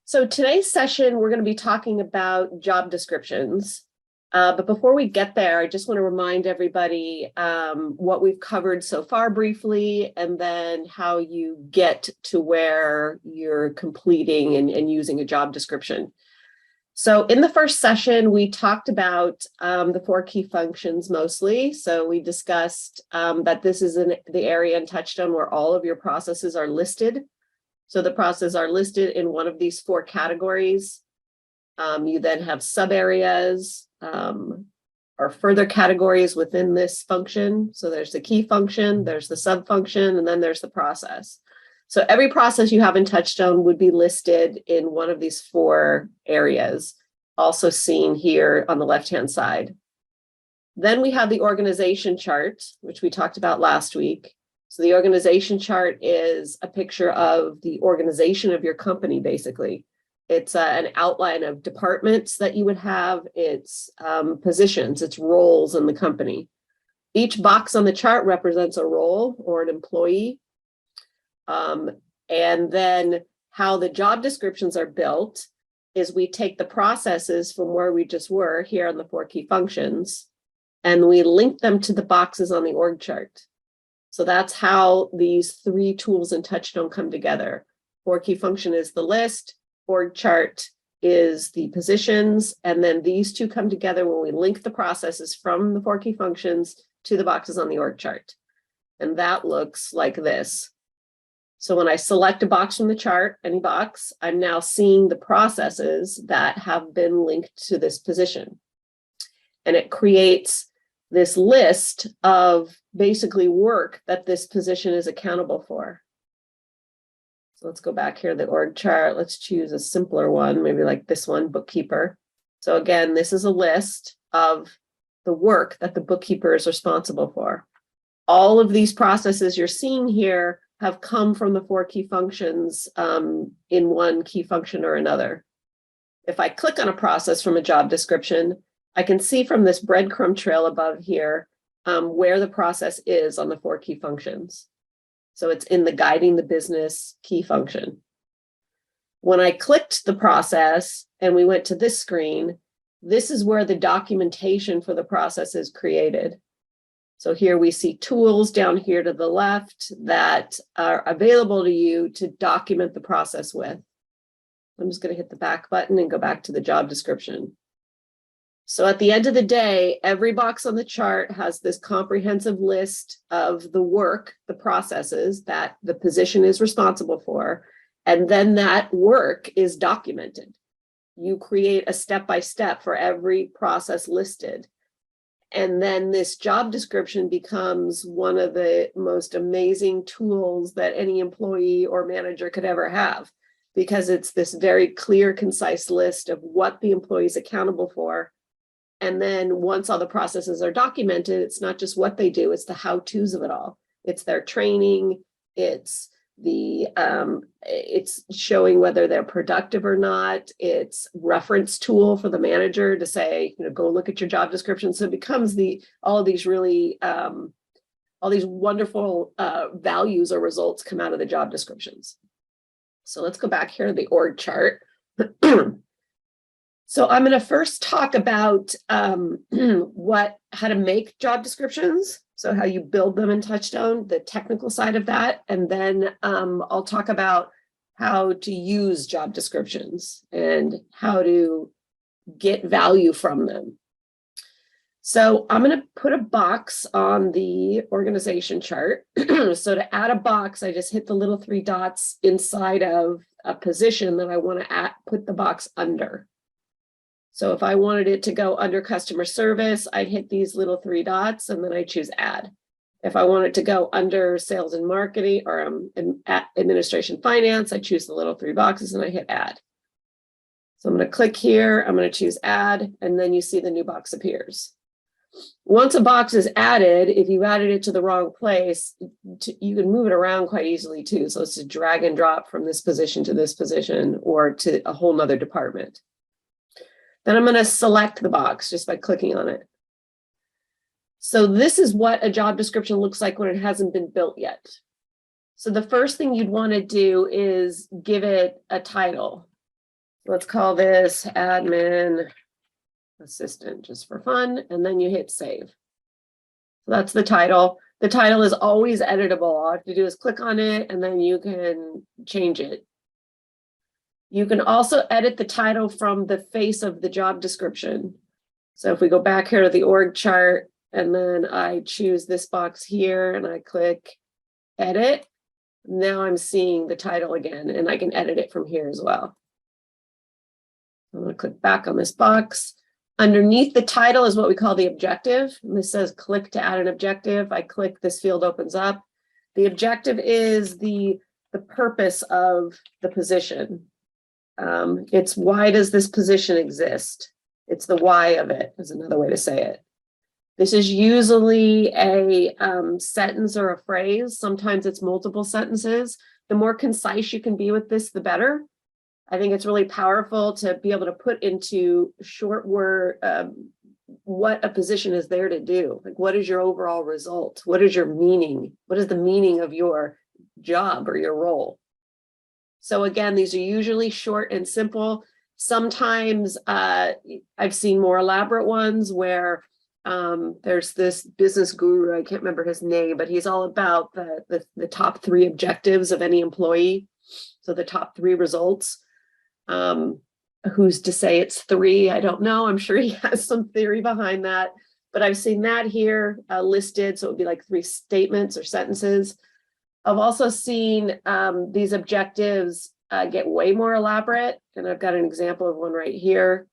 So today's session, we're going to be talking about job descriptions. But before we get there, I just want to remind everybody what we've covered so far briefly, and then how you get to where you're completing and using a job description. So in the first session, we talked about the 4 key functions mostly. So we discussed that this is the area in TouchStone where all of your processes are listed. So the processes are listed in one of these 4 categories. You then have sub areas or further categories within this function. So there's the key function, there's the sub function, and then there's the process. So every process you have in TouchStone would be listed in one of these 4 areas, also seen here on the left-hand side. Then we have the organization chart, which we talked about last week. So the organization chart is a picture of the organization of your company, basically. It's an outline of departments that you would have, it's positions, it's roles in the company. Each box on the chart represents a role or an employee. And then how the job descriptions are built is we take the processes from where we just were here on the 4 key functions, and we link them to the boxes on the org chart. So that's how these 3 tools in TouchStone come together. 4 key function is the list, org chart is the positions, and then these 2 come together when we link the processes from the 4 key functions to the boxes on the org chart. And that looks like this. So when I select a box from the chart, any box, I'm now seeing the processes that have been linked to this position. And it creates this list of basically work that this position is accountable for. So let's go back here to the org chart. Let's choose a simpler one, maybe like this one, bookkeeper. So again, this is a list of the work that the bookkeeper is responsible for. All of these processes you're seeing here have come from the 4 key functions in one key function or another. If I click on a process from a job description, I can see from this breadcrumb trail above here where the process is on the 4 key functions. So it's in the guiding the business key function. When I clicked the process and we went to this screen, this is where the documentation for the process is created. So here we see tools down here to the left that are available to you to document the process with. I'm just going to hit the back button and go back to the job description. So at the end of the day, every box on the chart has this comprehensive list of the work, the processes that the position is responsible for, and then that work is documented. You create a step-by-step for every process listed. And then this job description becomes one of the most amazing tools that any employee or manager could ever have, because it's this very clear, concise list of what the employee is accountable for. And then once all the processes are documented, it's not just what they do, it's the how-tos of it all. It's their training, it's showing whether they're productive or not. It's reference tool for the manager to say, go look at your job description. So it becomes all of these really, all these wonderful values or results come out of the job descriptions. So let's go back here to the org chart. So I'm going to first talk about how to make job descriptions. So how you build them in TouchStone, the technical side of that. And then I'll talk about how to use job descriptions and how to get value from them. So I'm going to put a box on the organization chart. So to add a box, I just hit the little 3 dots inside of a position that I want to put the box under. So if I wanted it to go under customer service, I'd hit these little 3 dots and then I choose add. If I want it to go under sales and marketing or administration finance, I choose the little 3 boxes and I hit add. So I'm going to click here, I'm going to choose add, and then you see the new box appears. Once a box is added, if you added it to the wrong place, you can move it around quite easily too. So it's a drag and drop from this position to this position or to a whole nother department. Then I'm going to select the box just by clicking on it. So this is what a job description looks like when it hasn't been built yet. So the first thing you'd want to do is give it a title. Let's call this admin assistant just for fun, and then you hit save. So that's the title. The title is always editable. All you have to do is click on it and then you can change it. You can also edit the title from the face of the job description. So if we go back here to the org chart and then I choose this box here and I click edit, now I'm seeing the title again and I can edit it from here as well. I'm going to click back on this box. Underneath the title is what we call the objective. And this says click to add an objective. I click, this field opens up. The objective is the purpose of the position. It's why does this position exist? It's the why of it, is another way to say it. This is usually a sentence or a phrase. Sometimes it's multiple sentences. The more concise you can be with this, the better. I think it's really powerful to be able to put into short word what a position is there to do. Like, what is your overall result? What is your meaning? What is the meaning of your job or your role? So again, these are usually short and simple. Sometimes I've seen more elaborate ones where there's this business guru, I can't remember his name, but he's all about the top 3 objectives of any employee. So the top 3 results. Who's to say it's 3? I don't know. I'm sure he has some theory behind that, but I've seen that here listed. So it would be like 3 statements or sentences. I've also seen these objectives get way more elaborate. And I've got an example of one right here.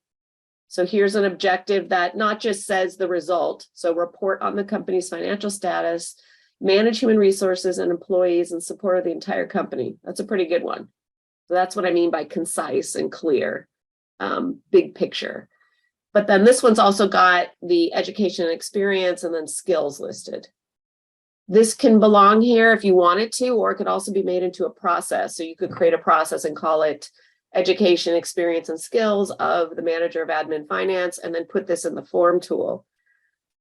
So here's an objective that not just says the result. So report on the company's financial status, manage human resources and employees in support of the entire company. That's a pretty good one. So that's what I mean by concise and clear, big picture. But then this one's also got the education and experience and then skills listed. This can belong here if you want it to, or it could also be made into a process. So you could create a process and call it education, experience, and skills of the manager of admin finance, and then put this in the form tool.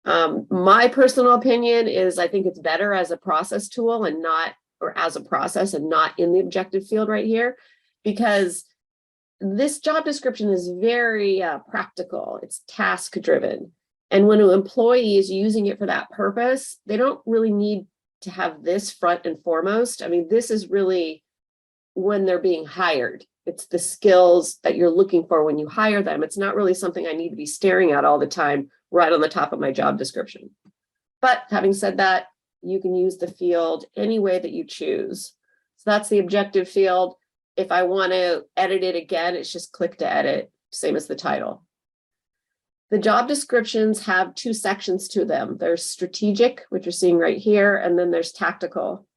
My personal opinion is I think it's better as a process tool and not, or as a process and not in the objective field right here, because this job description is very practical. It's task driven. And when an employee is using it for that purpose, they don't really need to have this front and foremost. I mean, this is really when they're being hired. It's the skills that you're looking for when you hire them. It's not really something I need to be staring at all the time, right on the top of my job description. But having said that, you can use the field any way that you choose. So that's the objective field. If I want to edit it again, it's just click to edit, same as the title. The job descriptions have 2 sections to them. There's strategic, which you're seeing right here, and then there's tactical.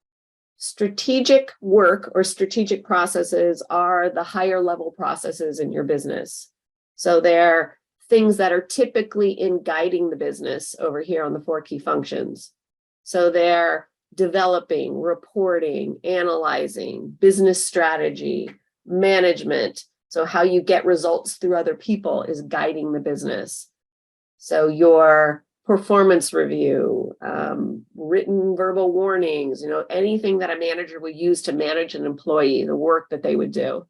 Strategic work or strategic processes are the higher level processes in your business. So they're things that are typically in guiding the business over here on the 4 key functions. So they're developing, reporting, analyzing, business strategy, management. So how you get results through other people is guiding the business. So your performance review, written verbal warnings, anything that a manager would use to manage an employee, the work that they would do.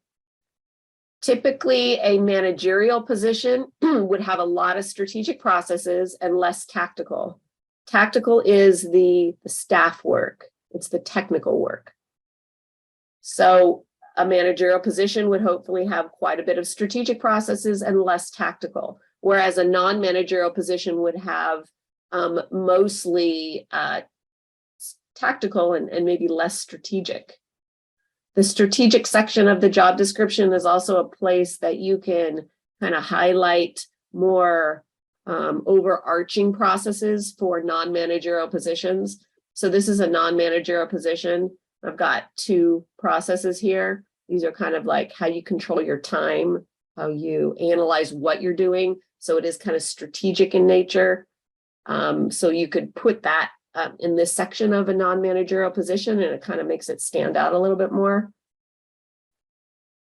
Typically, a managerial position would have a lot of strategic processes and less tactical. Tactical is the staff work. It's the technical work. So a managerial position would hopefully have quite a bit of strategic processes and less tactical, whereas a non-managerial position would have mostly tactical and maybe less strategic. The strategic section of the job description is also a place that you can kind of highlight more overarching processes for non-managerial positions. So this is a non-managerial position. I've got 2 processes here. These are kind of like how you control your time, how you analyze what you're doing. So it is kind of strategic in nature. So you could put that in this section of a non-managerial position, and it kind of makes it stand out a little bit more.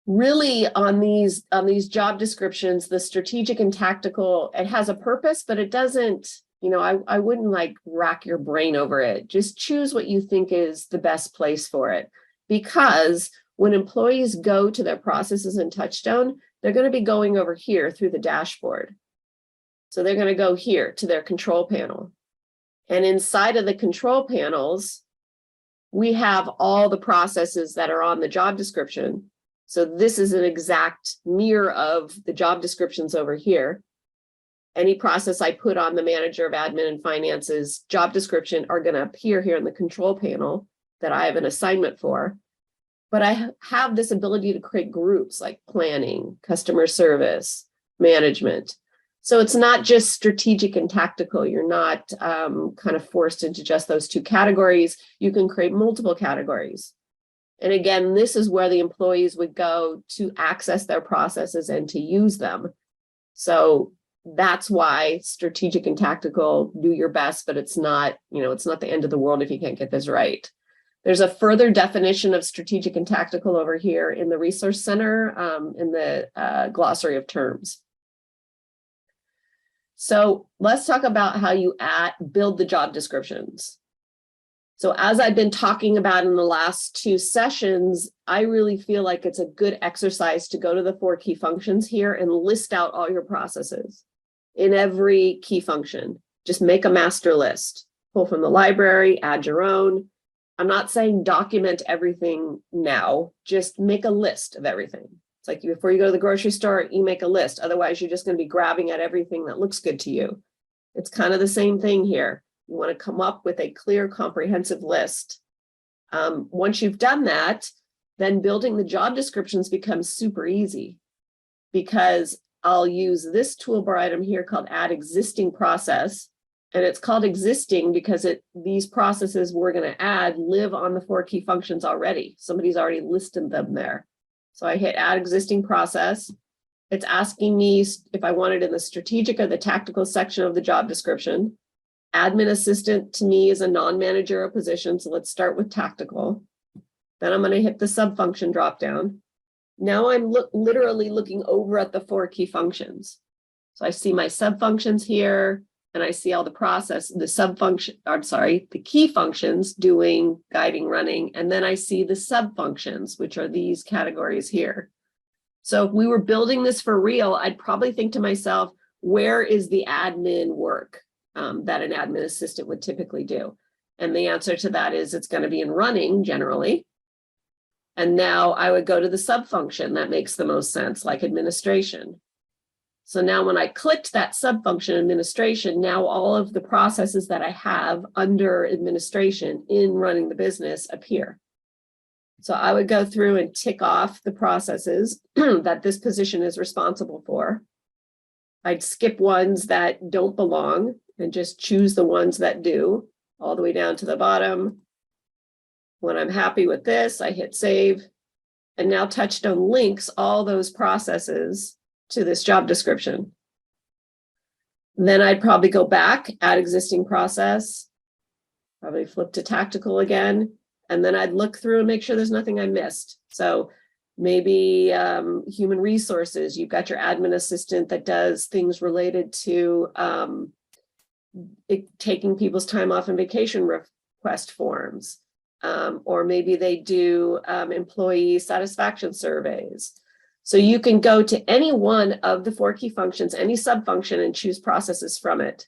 Really, on these job descriptions, the strategic and tactical, it has a purpose, but it doesn't, I wouldn't like rack your brain over it. Just choose what you think is the best place for it. Because when employees go to their processes in TouchStone, they're going to be going over here through the dashboard. So they're going to go here to their control panel. And inside of the control panels, we have all the processes that are on the job description. So this is an exact mirror of the job descriptions over here. Any process I put on the manager of admin and finance's job description are going to appear here in the control panel that I have an assignment for. But I have this ability to create groups like planning, customer service, management. So it's not just strategic and tactical. You're not kind of forced into just those two categories. You can create multiple categories. And again, this is where the employees would go to access their processes and to use them. So that's why strategic and tactical, do your best, but it's not, it's not the end of the world if you can't get this right. There's a further definition of strategic and tactical over here in the Resource Center in the glossary of terms. So let's talk about how you build the job descriptions. So as I've been talking about in the last two sessions, I really feel like it's a good exercise to go to the 4 key functions here and list out all your processes in every key function. Just make a master list, pull from the library, add your own. I'm not saying document everything now, just make a list of everything. It's like before you go to the grocery store, you make a list. Otherwise, you're just going to be grabbing at everything that looks good to you. It's kind of the same thing here. You want to come up with a clear, comprehensive list. Once you've done that, then building the job descriptions becomes super easy because I'll use this toolbar item here called Add Existing Process. And it's called existing because these processes we're going to add live on the 4 key functions already. Somebody's already listed them there. So I hit Add Existing Process. It's asking me if I want it in the strategic or the tactical section of the job description. Admin assistant to me is a non-managerial position, so let's start with tactical. Then I'm going to hit the sub-function dropdown. Now I'm literally looking over at the 4 key functions. So I see my sub-functions here, and I see all the key functions doing, guiding, running, and then I see the sub-functions, which are these categories here. So if we were building this for real, I'd probably think to myself, where is the admin work that an admin assistant would typically do? And the answer to that is it's going to be in running generally. And now I would go to the sub-function that makes the most sense, like administration. So now when I clicked that sub-function administration, now all of the processes that I have under administration in running the business appear. So I would go through and tick off the processes that this position is responsible for. I'd skip ones that don't belong and just choose the ones that do, all the way down to the bottom. When I'm happy with this, I hit save. And now TouchStone links all those processes to this job description. Then I'd probably go back, add existing process, probably flip to tactical again, and then I'd look through and make sure there's nothing I missed. So maybe human resources, you've got your admin assistant that does things related to taking people's time off and vacation request forms, or maybe they do employee satisfaction surveys. So you can go to any one of the 4 key functions, any sub-function, and choose processes from it.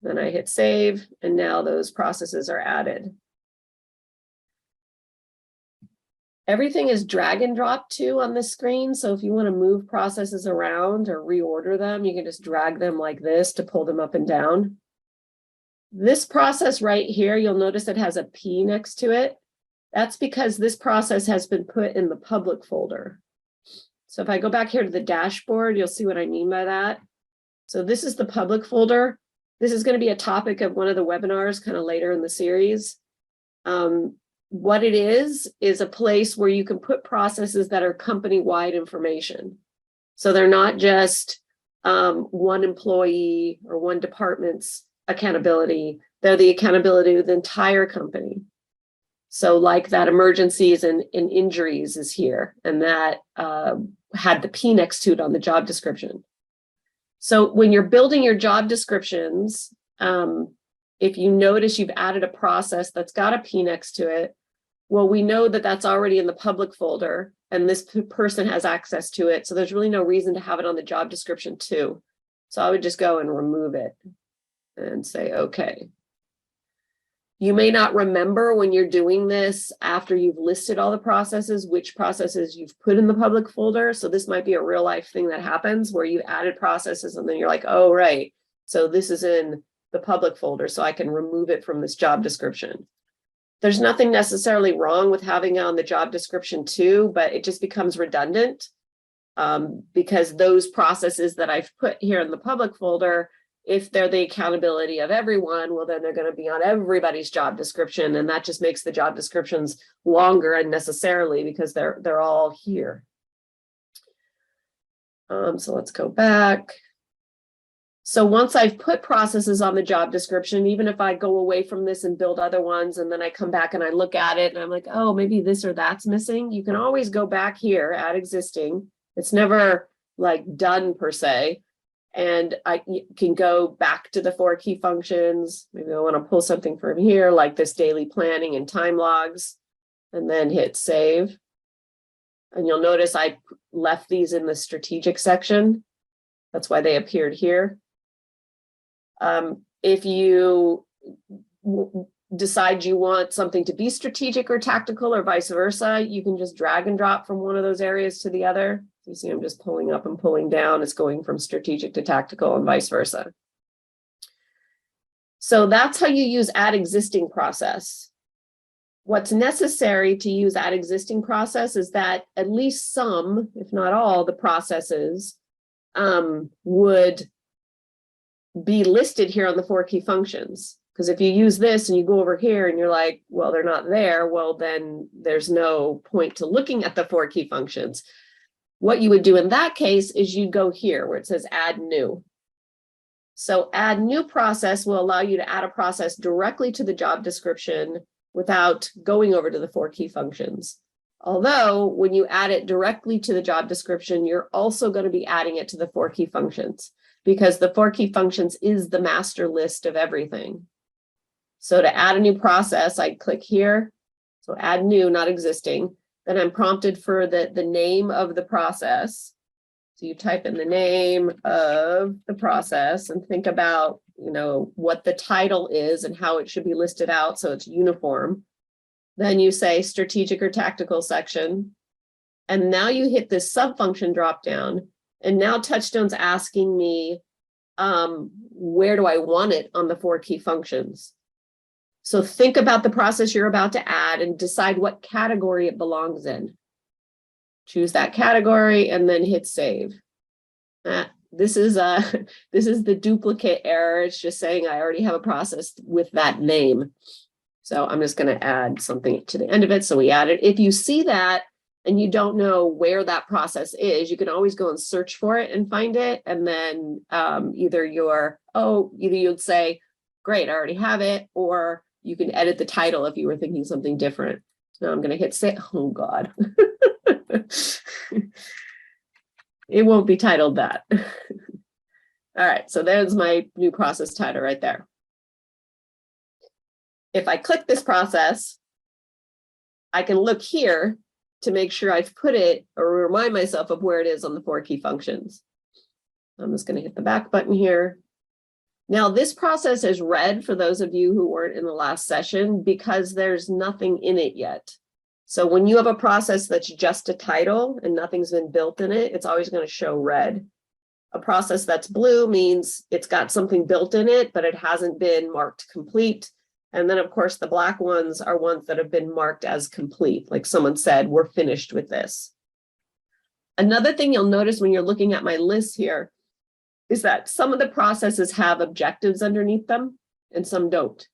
Then I hit save, and now those processes are added. Everything is drag and drop too on the screen. So if you want to move processes around or reorder them, you can just drag them like this to pull them up and down. This process right here, you'll notice it has a P next to it. That's because this process has been put in the public folder. So if I go back here to the dashboard, you'll see what I mean by that. So this is the public folder. This is going to be a topic of one of the webinars kind of later in the series. What it is a place where you can put processes that are company-wide information. So they're not just one employee or one department's accountability. They're the accountability of the entire company. So like that emergencies and injuries is here, and that had the P next to it on the job description. So when you're building your job descriptions, if you notice you've added a process that's got a P next to it, Well, we know that that's already in the public folder and this person has access to it. So there's really no reason to have it on the job description too. So I would just go and remove it and say, okay. You may not remember when you're doing this after you've listed all the processes, which processes you've put in the public folder. So this might be a real life thing that happens where you added processes and then you're like, oh, right. So this is in the public folder, so I can remove it from this job description. There's nothing necessarily wrong with having it on the job description too, but it just becomes redundant because those processes that I've put here in the public folder, if they're the accountability of everyone, well, then they're going to be on everybody's job description. And that just makes the job descriptions longer unnecessarily because they're all here. So let's go back. So once I've put processes on the job description, even if I go away from this and build other ones, and then I come back and I look at it and I'm like, oh, maybe this or that's missing. You can always go back here, add existing. It's never like done per se. And I can go back to the 4 key functions. Maybe I want to pull something from here, like this daily planning and time logs, and then hit save. And you'll notice I left these in the strategic section. That's why they appeared here. If you decide you want something to be strategic or tactical or vice versa, you can just drag and drop from one of those areas to the other. You see, I'm just pulling up and pulling down. It's going from strategic to tactical and vice versa. So that's how you use add existing process. What's necessary to use add existing process is that at least some, if not all, the processes would be listed here on the 4 key functions. Because if you use this and you go over here and you're like, well, they're not there, well, then there's no point to looking at the 4 key functions. What you would do in that case is you'd go here where it says add new. So add new process will allow you to add a process directly to the job description without going over to the 4 key functions. Although when you add it directly to the job description, you're also going to be adding it to the 4 key functions because the 4 key functions is the master list of everything. So to add a new process, I click here. So add new, not existing. Then I'm prompted for the name of the process. So you type in the name of the process and think about, you know, what the title is and how it should be listed out so it's uniform. Then you say strategic or tactical section. And now you hit this subfunction dropdown. And now TouchStone's asking me, where do I want it on the 4 key functions? So think about the process you're about to add and decide what category it belongs in. Choose that category and then hit save. This is the duplicate error. It's just saying I already have a process with that name. So I'm just going to add something to the end of it. So we added. If you see that and you don't know where that process is, you can always go and search for it and find it. And then either you'd say, great, I already have it, or you can edit the title if you were thinking something different. So now I'm going to hit save. Oh, God. It won't be titled that. All right, so there's my new process title right there. If I click this process, I can look here to make sure I've put it or remind myself of where it is on the 4 key functions. I'm just going to hit the back button here. Now, this process is red for those of you who weren't in the last session because there's nothing in it yet. So when you have a process that's just a title and nothing's been built in it, it's always going to show red. A process that's blue means it's got something built in it, but it hasn't been marked complete. And then, of course, the black ones are ones that have been marked as complete. Like someone said, we're finished with this. Another thing you'll notice when you're looking at my list here is that some of the processes have objectives underneath them and some don't.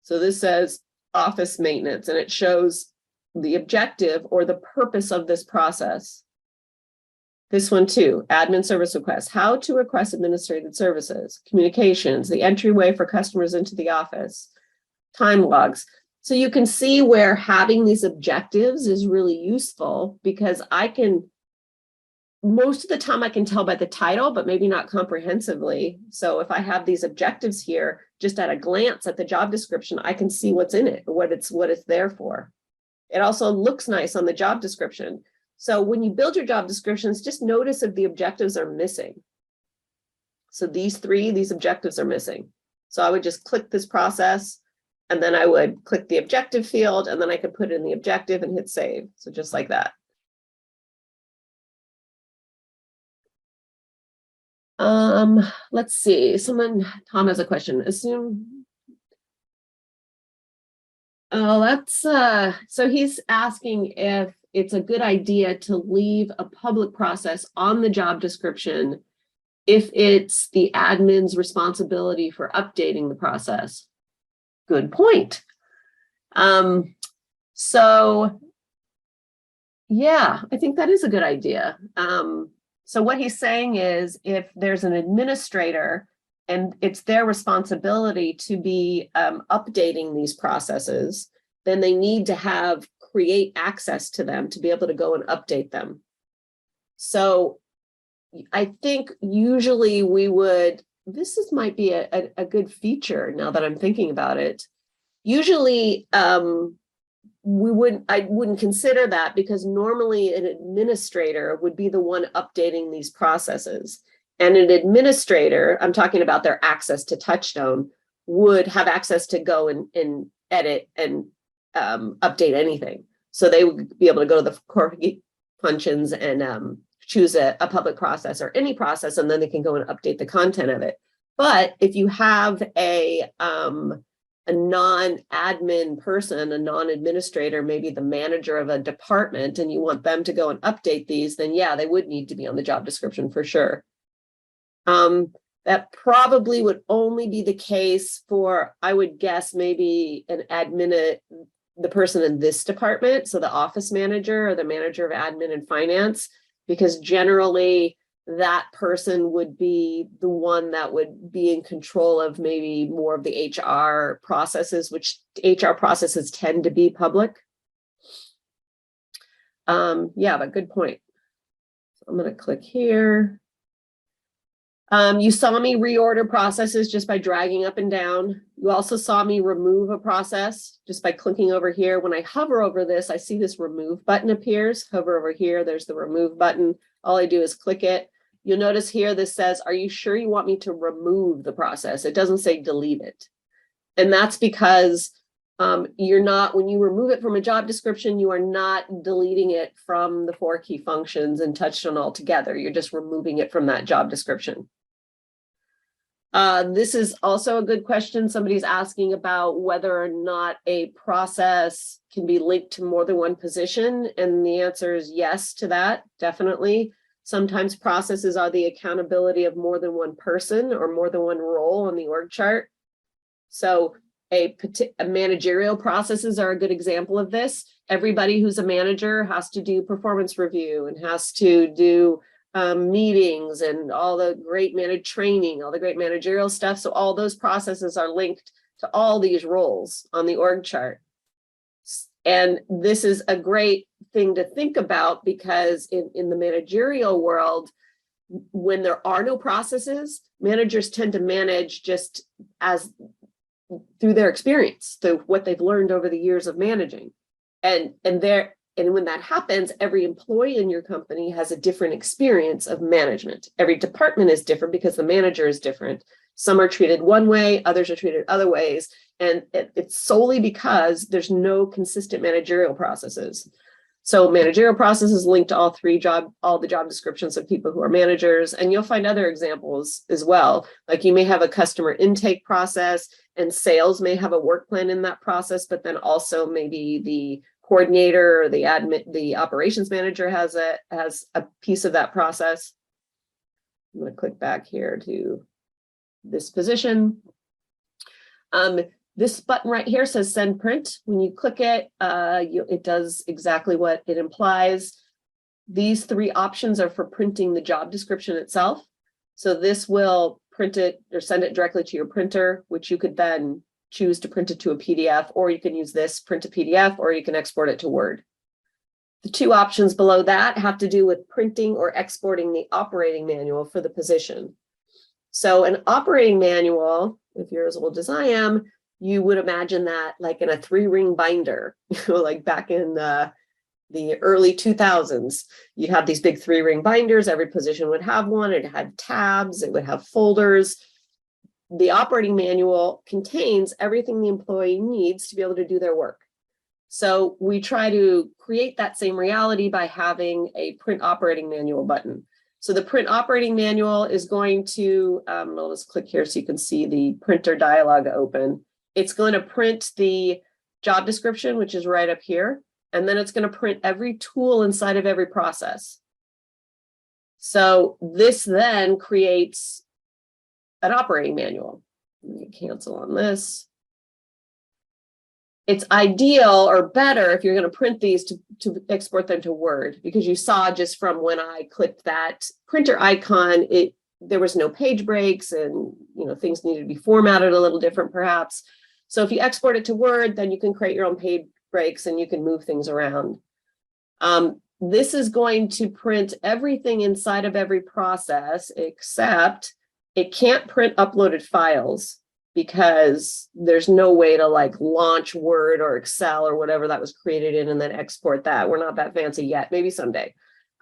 So this says office maintenance, and it shows the objective or the purpose of this process. This one too, admin service requests, how to request administrative services, communications, the entryway for customers into the office, time logs. So you can see where having these objectives is really useful because most of the time I can tell by the title, but maybe not comprehensively. So if I have these objectives here, just at a glance at the job description, I can see what's in it, what it's there for. It also looks nice on the job description. So when you build your job descriptions, just notice if the objectives are missing. So these objectives are missing. So I would just click this process, and then I would click the objective field, and then I could put in the objective and hit save. So just like that. Let's see. Tom has a question. So he's asking if it's a good idea to leave a public process on the job description if it's the admin's responsibility for updating the process. Good point. So yeah, I think that is a good idea. So what he's saying is, if there's an administrator and it's their responsibility to be updating these processes, then they need to create access to them to be able to go and update them. So I think usually might be a good feature now that I'm thinking about it. Usually I wouldn't consider that, because normally an administrator would be the one updating these processes. And an administrator, I'm talking about their access to TouchStone, would have access to go and edit and update anything. So they would be able to go to the core functions and choose a public process or any process, and then they can go and update the content of it. But if you have a non-admin person, a non-administrator, maybe the manager of a department, and you want them to go and update these, then yeah, they would need to be on the job description for sure. That probably would only be the case for, I would guess, maybe an admin, the person in this department, so the office manager or the manager of admin and finance, because generally that person would be the one that would be in control of maybe more of the HR processes, which HR processes tend to be public. Yeah, but good point. So I'm going to click here. You saw me reorder processes just by dragging up and down. You also saw me remove a process just by clicking over here. When I hover over this, I see this remove button appears. Hover over here, there's the remove button. All I do is click it. You'll notice here, this says, are you sure you want me to remove the process? It doesn't say delete it. And that's because when you remove it from a job description, you are not deleting it from the 4 key functions and TouchStone altogether. You're just removing it from that job description. This is also a good question. Somebody's asking about whether or not a process can be linked to more than one position. And the answer is yes to that, definitely. Sometimes processes are the accountability of more than one person or more than one role on the org chart. So a managerial processes are a good example of this. Everybody who's a manager has to do performance review and has to do meetings and all the great training, all the great managerial stuff. So all those processes are linked to all these roles on the org chart. And this is a great thing to think about, because in the managerial world, when there are no processes, managers tend to manage just as through their experience, through what they've learned over the years of managing. And when that happens, every employee in your company has a different experience of management. Every department is different because the manager is different. Some are treated one way, others are treated other ways. And it's solely because there's no consistent managerial processes. So managerial processes linked to all the job descriptions of people who are managers. And you'll find other examples as well. Like you may have a customer intake process, and sales may have a work plan in that process, but then also maybe the coordinator or the operations manager has a piece of that process. I'm going to click back here to this position. This button right here says send print. When you click it, it does exactly what it implies. These 3 options are for printing the job description itself. So this will print it or send it directly to your printer, which you could then choose to print it to a PDF, or you can use this, print a PDF, or you can export it to Word. The 2 options below that have to do with printing or exporting the operating manual for the position. So an operating manual, if you're as old as I am, you would imagine that like in a 3-ring binder, like back in the early 2000s, you'd have these big 3-ring binders. Every position would have one. It had tabs. It would have folders. The operating manual contains everything the employee needs to be able to do their work. So we try to create that same reality by having a print operating manual button. So the print operating manual is going to, I'll just click here so you can see the printer dialog open. It's going to print the job description, which is right up here. And then it's going to print every tool inside of every process. So this then creates an operating manual. Let me cancel on this. It's ideal or better if you're going to print these to export them to Word, because you saw just from when I clicked that printer icon, there was no page breaks, and things needed to be formatted a little different perhaps. So if you export it to Word, then you can create your own page breaks and you can move things around. This is going to print everything inside of every process, except it can't print uploaded files, because there's no way to like launch Word or Excel or whatever that was created in and then export that. We're not that fancy yet, maybe someday.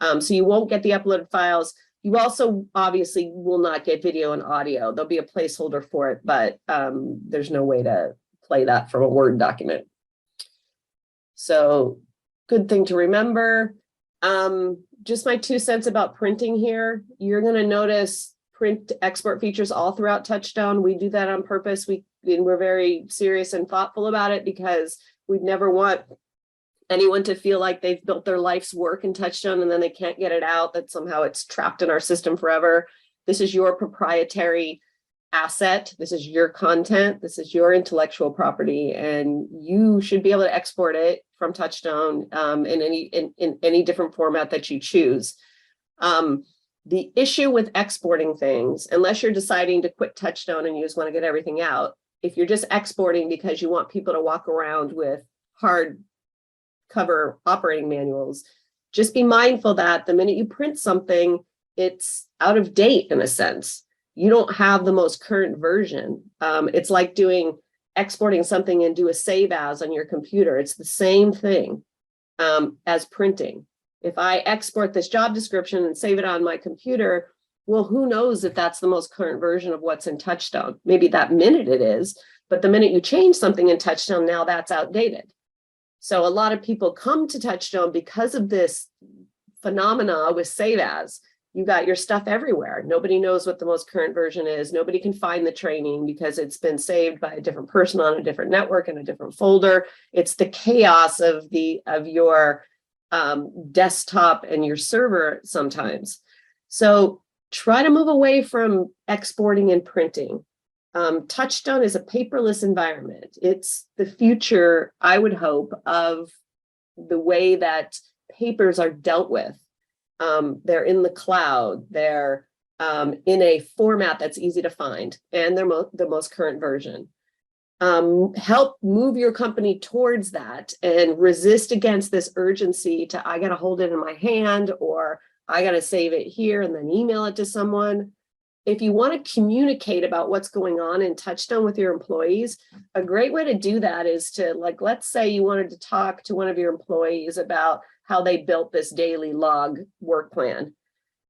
So you won't get the uploaded files. You also obviously will not get video and audio. There'll be a placeholder for it, but there's no way to play that from a Word document. So good thing to remember. Just my 2 cents about printing here. You're going to notice print export features all throughout TouchStone. We do that on purpose. We're very serious and thoughtful about it, because we'd never want anyone to feel like they've built their life's work in TouchStone and then they can't get it out, that somehow it's trapped in our system forever. This is your proprietary asset. This is your content. This is your intellectual property, and you should be able to export it from TouchStone in any different format that you choose. The issue with exporting things, unless you're deciding to quit TouchStone and you just want to get everything out, if you're just exporting because you want people to walk around with hard cover operating manuals, just be mindful that the minute you print something, it's out of date in a sense. You don't have the most current version. It's like exporting something and do a save as on your computer. It's the same thing as printing. If I export this job description and save it on my computer, well, who knows if that's the most current version of what's in TouchStone? Maybe that minute it is, but the minute you change something in TouchStone, now that's outdated. So a lot of people come to TouchStone because of this phenomena with save as. You got your stuff everywhere. Nobody knows what the most current version is. Nobody can find the training because it's been saved by a different person on a different network in a different folder. It's the chaos of your desktop and your server sometimes. So try to move away from exporting and printing. TouchStone is a paperless environment. It's the future, I would hope, of the way that papers are dealt with. They're in the cloud. They're in a format that's easy to find, and they're the most current version. Help move your company towards that and resist against this urgency to, I got to hold it in my hand, or I got to save it here and then email it to someone. If you want to communicate about what's going on in TouchStone with your employees, a great way to do that is to, like, let's say you wanted to talk to one of your employees about how they built this daily log work plan.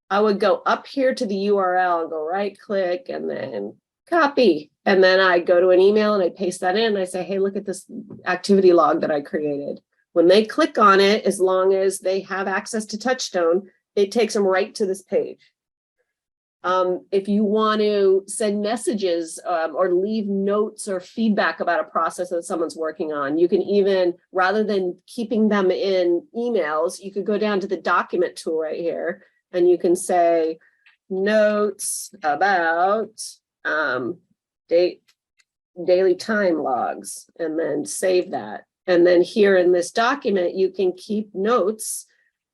I would go up here to the URL and go right click and then copy. And then I go to an email and I paste that in and I say, hey, look at this activity log that I created. When they click on it, as long as they have access to TouchStone, it takes them right to this page. If you want to send messages or leave notes or feedback about a process that someone's working on, you can even, rather than keeping them in emails, you could go down to the document tool right here and you can say notes about daily time logs, and then save that. And then here in this document, you can keep notes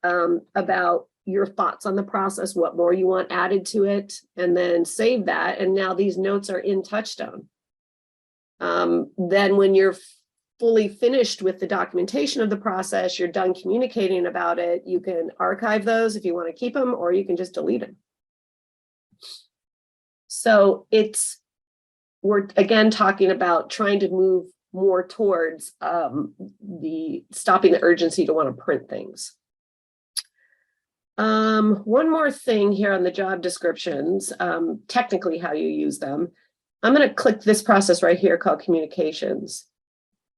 about your thoughts on the process, what more you want added to it, and then save that. And now these notes are in TouchStone. Then when you're fully finished with the documentation of the process, you're done communicating about it, you can archive those if you want to keep them, or you can just delete them. So it's we're again talking about trying to move more towards stopping the urgency to want to print things. One more thing here on the job descriptions, technically how you use them. I'm going to click this process right here called communications.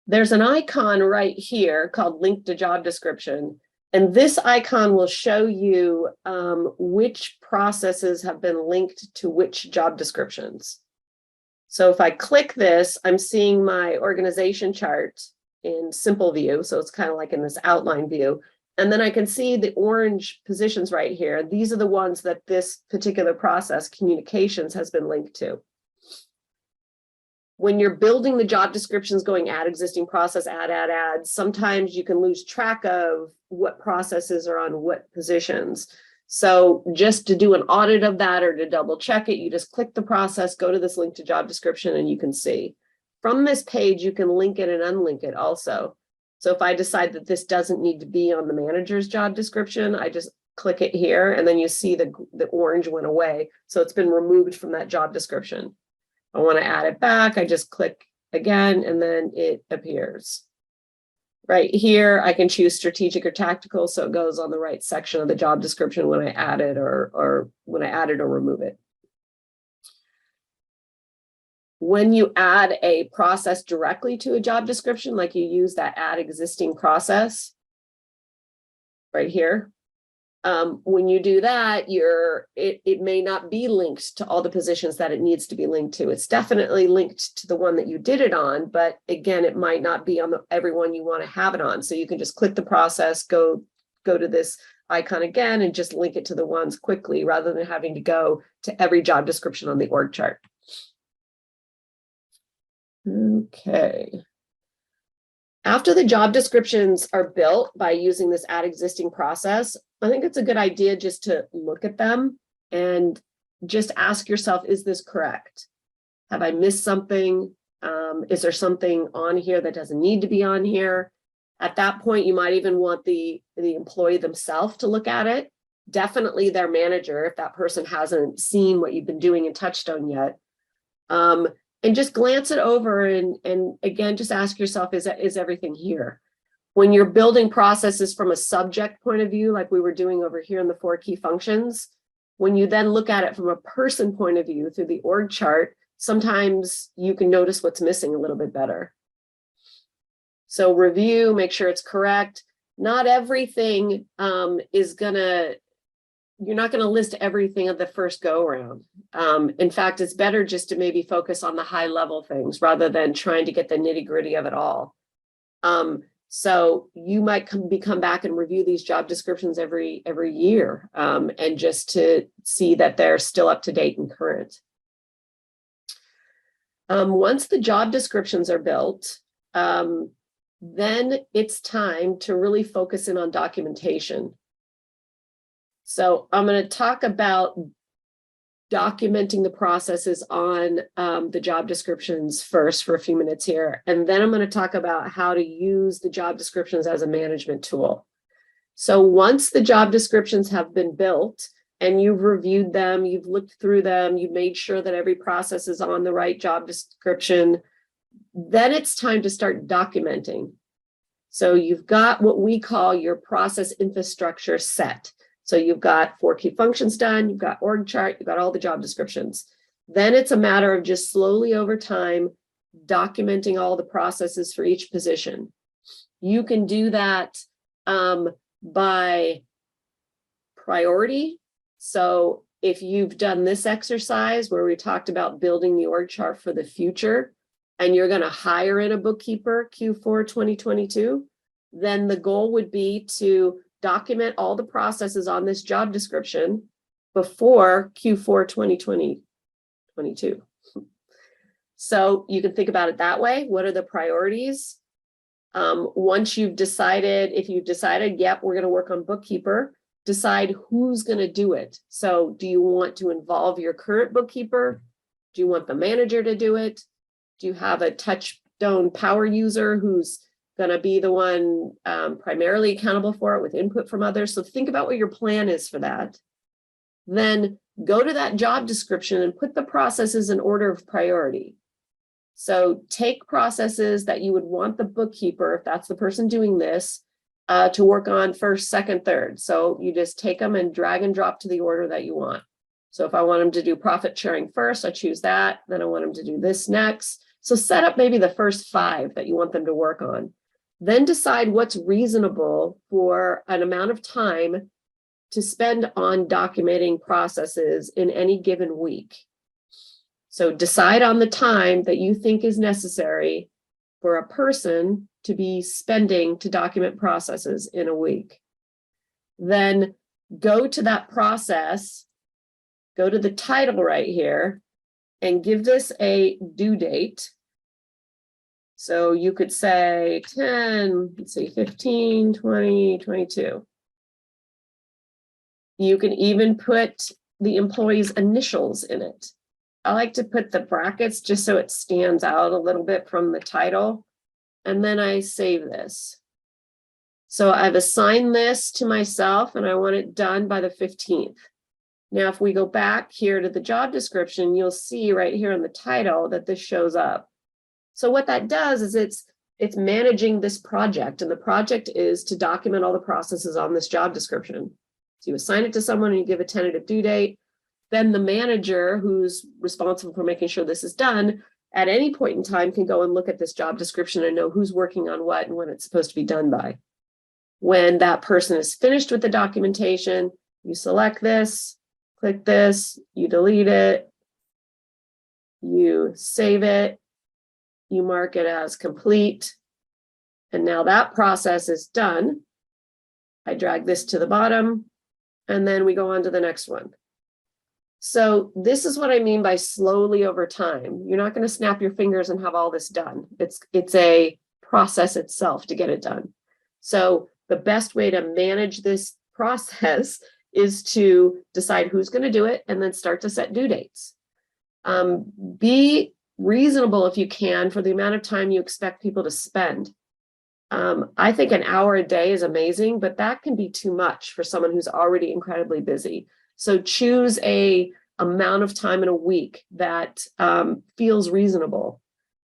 There's an icon right here called link to job description. And this icon will show you which processes have been linked to which job descriptions. So if I click this, I'm seeing my organization chart in simple view. So it's kind of like in this outline view. And then I can see the orange positions right here. These are the ones that this particular process, communications, has been linked to. When you're building the job descriptions, going add existing process, add, sometimes you can lose track of what processes are on what positions. So just to do an audit of that or to double check it, you just click the process, go to this link to job description, and you can see. From this page, you can link it and unlink it also. So if I decide that this doesn't need to be on the manager's job description, I just click it here, and then you see the orange went away. So it's been removed from that job description. I want to add it back, I just click again, and then it appears. Right here, I can choose strategic or tactical, so it goes on the right section of the job description when I add it or when I add it or remove it. When you add a process directly to a job description, like you use that add existing process right here, when you do that, it may not be linked to all the positions that it needs to be linked to. It's definitely linked to the one that you did it on, but again, it might not be on every one you want to have it on. So you can just click the process, go to this icon again, and just link it to the ones quickly rather than having to go to every job description on the org chart. Okay. After the job descriptions are built by using this add existing process, I think it's a good idea just to look at them and just ask yourself, is this correct? Have I missed something? Is there something on here that doesn't need to be on here? At that point, you might even want the employee themselves to look at it. Definitely their manager, if that person hasn't seen what you've been doing in TouchStone yet. And just glance it over and again, just ask yourself, is everything here? When you're building processes from a subject point of view, like we were doing over here in the 4 key functions, when you then look at it from a person point of view through the org chart, sometimes you can notice what's missing a little bit better. So review, make sure it's correct. Not everything you're not going to list everything at the first go around. In fact, it's better just to maybe focus on the high level things rather than trying to get the nitty gritty of it all. So you might come back and review these job descriptions every year and just to see that they're still up to date and current. Once the job descriptions are built, then it's time to really focus in on documentation. So I'm going to talk about documenting the processes on the job descriptions first for a few minutes here. And then I'm going to talk about how to use the job descriptions as a management tool. So once the job descriptions have been built and you've reviewed them, you've looked through them, you've made sure that every process is on the right job description, then it's time to start documenting. So you've got what we call your process infrastructure set. So you've got 4 key functions done, you've got org chart, you've got all the job descriptions. Then it's a matter of just slowly over time, documenting all the processes for each position. You can do that by priority. So if you've done this exercise where we talked about building the org chart for the future, and you're going to hire in a bookkeeper Q4 2022, then the goal would be to document all the processes on this job description before Q4 2022. So you can think about it that way. What are the priorities? Once you've decided, if you've decided, yep, we're going to work on bookkeeper, decide who's going to do it. So do you want to involve your current bookkeeper? Do you want the manager to do it? Do you have a TouchStone power user who's going to be the one primarily accountable for it with input from others? So think about what your plan is for that. Then go to that job description and put the processes in order of priority. So take processes that you would want the bookkeeper, if that's the person doing this, to work on first, second, third. So you just take them and drag and drop to the order that you want. So if I want them to do profit sharing first, I choose that. Then I want them to do this next. So set up maybe the first 5 that you want them to work on. Then decide what's reasonable for an amount of time to spend on documenting processes in any given week. So decide on the time that you think is necessary for a person to be spending to document processes in a week. Then go to that process, go to the title right here, and give this a due date. So you could say 10, let's see, 15, 20, 22. You can even put the employee's initials in it. I like to put the brackets just so it stands out a little bit from the title. And then I save this. So I've assigned this to myself and I want it done by the 15th. Now, if we go back here to the job description, you'll see right here in the title that this shows up. So what that does is it's managing this project, and the project is to document all the processes on this job description. So you assign it to someone and you give a tentative due date. Then the manager who's responsible for making sure this is done at any point in time can go and look at this job description and know who's working on what and when it's supposed to be done by. When that person is finished with the documentation, you select this, click this, you delete it, you save it, you mark it as complete, and now that process is done. I drag this to the bottom, and then we go on to the next one. So this is what I mean by slowly over time. You're not going to snap your fingers and have all this done. It's a process itself to get it done. So the best way to manage this process is to decide who's going to do it and then start to set due dates. Be reasonable if you can for the amount of time you expect people to spend. I think an hour a day is amazing, but that can be too much for someone who's already incredibly busy. So choose a amount of time in a week that feels reasonable.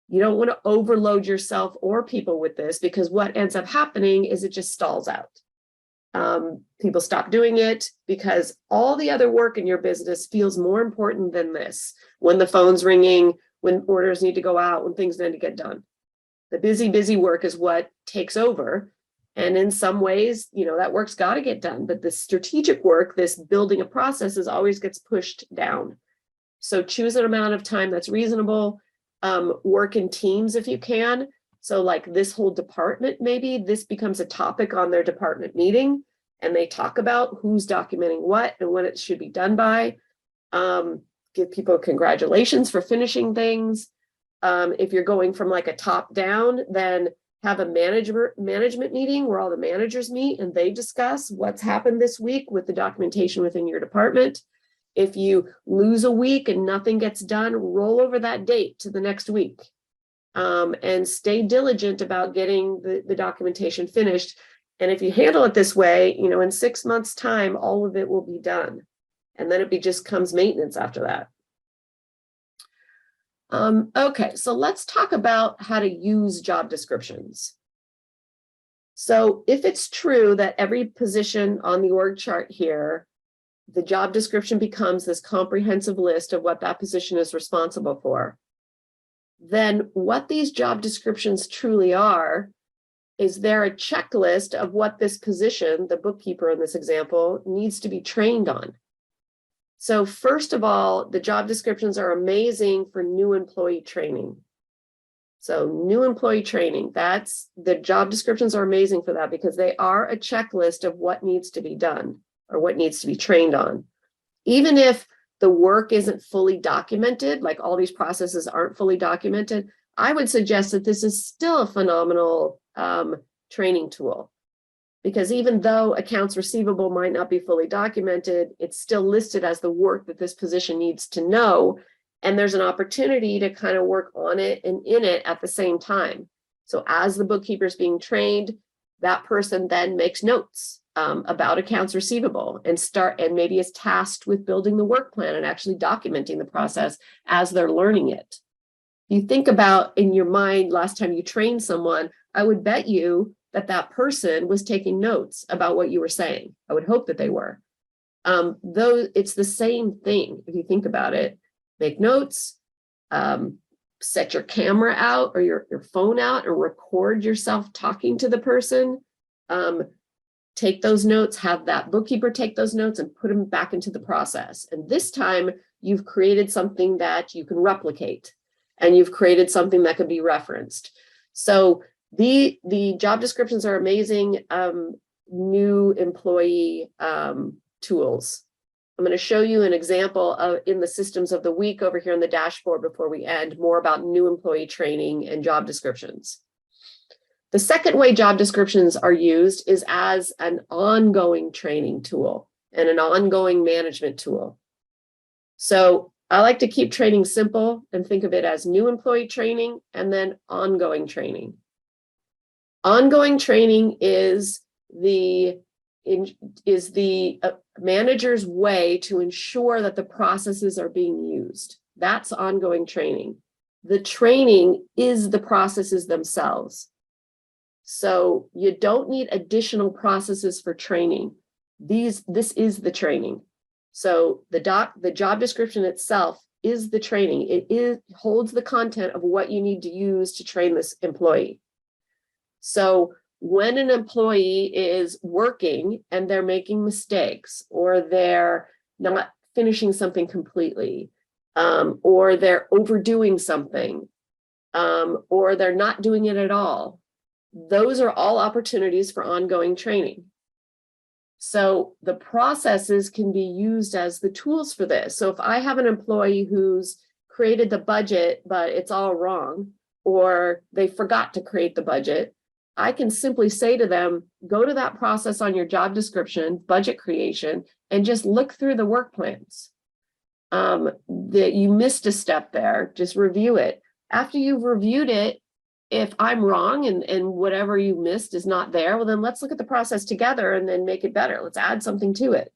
You don't want to overload yourself or people with this, because what ends up happening is it just stalls out. People stop doing it because all the other work in your business feels more important than this. When the phone's ringing, when orders need to go out, when things need to get done. The busy work is what takes over. And in some ways, that work's got to get done. But the strategic work, this building of processes, always gets pushed down. So choose an amount of time that's reasonable. Work in teams if you can. So like this whole department, maybe this becomes a topic on their department meeting, and they talk about who's documenting what and when it should be done by. Give people congratulations for finishing things. If you're going from like a top down, then have a management meeting where all the managers meet and they discuss what's happened this week with the documentation within your department. If you lose a week and nothing gets done, roll over that date to the next week, and stay diligent about getting the documentation finished. And if you handle it this way, in 6 months' time, all of it will be done. And then it just comes maintenance after that. Okay, so let's talk about how to use job descriptions. So if it's true that every position on the org chart here, the job description becomes this comprehensive list of what that position is responsible for, then what these job descriptions truly are is they're a checklist of what this position, the bookkeeper in this example, needs to be trained on. So first of all, the job descriptions are amazing for new employee training. So new employee training, the job descriptions are amazing for that, because they are a checklist of what needs to be done or what needs to be trained on. Even if the work isn't fully documented, like all these processes aren't fully documented, I would suggest that this is still a phenomenal training tool. Because even though accounts receivable might not be fully documented, it's still listed as the work that this position needs to know. And there's an opportunity to kind of work on it and in it at the same time. So as the bookkeeper is being trained, that person then makes notes about accounts receivable and maybe is tasked with building the work plan and actually documenting the process as they're learning it. you think about in your mind, last time you trained someone, I would bet you that that person was taking notes about what you were saying. I would hope that they were. Though it's the same thing, if you think about it, make notes, set your camera out or your phone out and record yourself talking to the person. Take those notes, have that bookkeeper take those notes and put them back into the process. And this time you've created something that you can replicate and you've created something that can be referenced. So the job descriptions are amazing new employee tools. I'm going to show you an example of in the systems of the week over here on the dashboard before we end, more about new employee training and job descriptions. The second way job descriptions are used is as an ongoing training tool and an ongoing management tool. So I like to keep training simple and think of it as new employee training and then ongoing training. Ongoing training is the manager's way to ensure that the processes are being used. That's ongoing training. The training is the processes themselves. So you don't need additional processes for training. This is the training. So the job description itself is the training. It holds the content of what you need to use to train this employee. So when an employee is working and they're making mistakes, or they're not finishing something completely, or they're overdoing something, or they're not doing it at all, those are all opportunities for ongoing training. So the processes can be used as the tools for this. So if I have an employee who's created the budget, but it's all wrong, or they forgot to create the budget, I can simply say to them, go to that process on your job description, budget creation, and just look through the work plans. That you missed a step there, just review it. After you've reviewed it, if I'm wrong and whatever you missed is not there, well, then let's look at the process together and then make it better. Let's add something to it.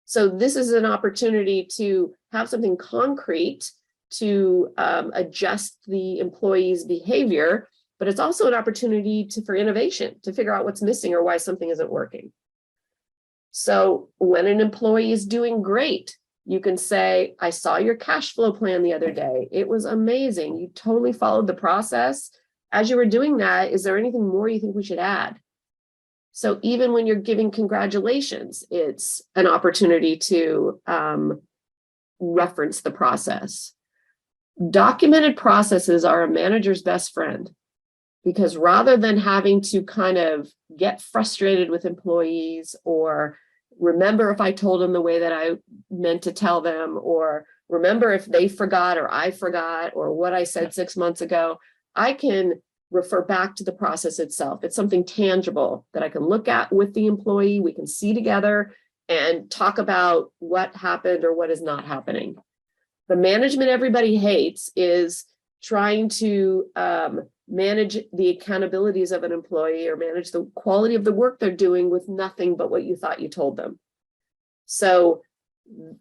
So this is an opportunity to have something concrete to adjust the employee's behavior, but it's also an opportunity for innovation, to figure out what's missing or why something isn't working. So when an employee is doing great, you can say, I saw your cash flow plan the other day. It was amazing. You totally followed the process. As you were doing that, is there anything more you think we should add? So even when you're giving congratulations, it's an opportunity to reference the process. Documented processes are a manager's best friend, because rather than having to kind of get frustrated with employees or remember if I told them the way that I meant to tell them, or remember if they forgot or I forgot or what I said 6 months ago, I can refer back to the process itself. It's something tangible that I can look at with the employee. We can see together and talk about what happened or what is not happening. The management everybody hates is trying to manage the accountabilities of an employee or manage the quality of the work they're doing with nothing but what you thought you told them. So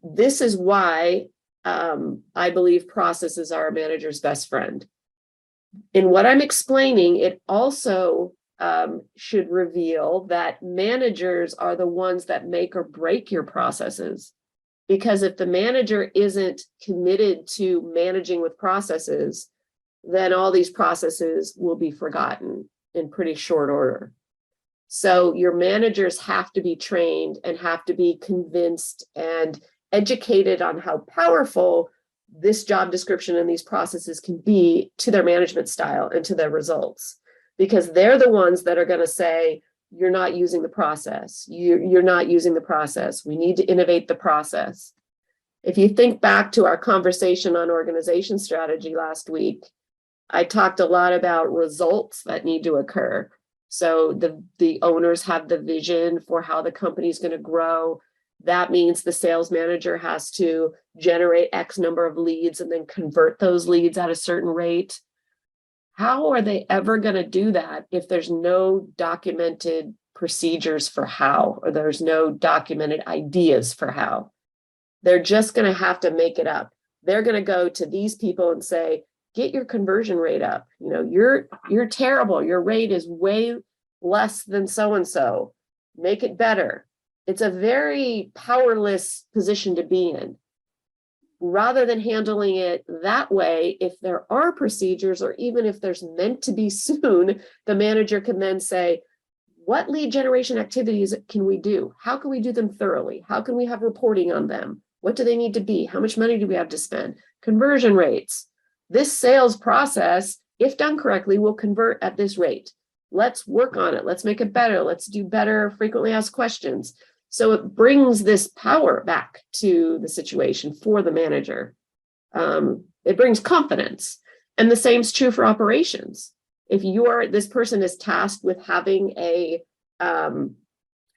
this is why I believe processes are a manager's best friend. In what I'm explaining, it also should reveal that managers are the ones that make or break your processes. Because if the manager isn't committed to managing with processes, then all these processes will be forgotten in pretty short order. So your managers have to be trained and have to be convinced and educated on how powerful this job description and these processes can be to their management style and to their results, because they're the ones that are going to say, you're not using the process. You're not using the process. We need to innovate the process. If you think back to our conversation on organization strategy last week, I talked a lot about results that need to occur. So the owners have the vision for how the company is going to grow. That means the sales manager has to generate X number of leads and then convert those leads at a certain rate. How are they ever going to do that if there's no documented procedures for how, or there's no documented ideas for how? They're just going to have to make it up. They're going to go to these people and say, get your conversion rate up. You know, you're terrible. Your rate is way less than so-and-so. Make it better. It's a very powerless position to be in. Rather than handling it that way, if there are procedures, or even if there's meant to be soon, the manager can then say, what lead generation activities can we do? How can we do them thoroughly? How can we have reporting on them? What do they need to be? How much money do we have to spend? Conversion rates. This sales process, if done correctly, will convert at this rate. Let's work on it. Let's make it better. Let's do better frequently asked questions. So it brings this power back to the situation for the manager. It brings confidence. And the same is true for operations. If this person is tasked with having a